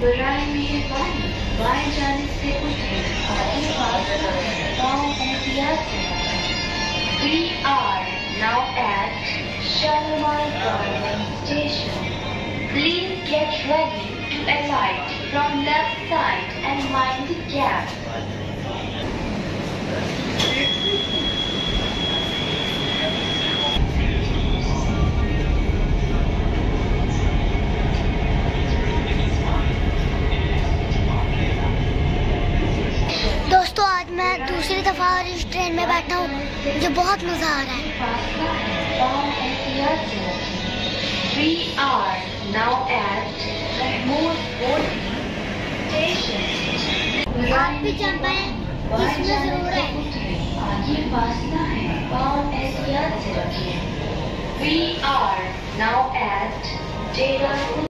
बराए मेहरबानी बाएं जाने से उठे, आगे फासला है, पाँव एहतियात से रखें। We are now at Shalimar Garden Station. Please get ready to alight from left side and mind the gap. दोस्तों आज मैं दूसरी दफा इस ट्रेन में बैठा हूँ, मुझे बहुत मजा आ रहा है। We are now at Mahmood Boarding Station. आप भी जम पाए इसमें जरूर है। आगे फासला है, पाँव एहतियात से रखिए। We are now at Dehradun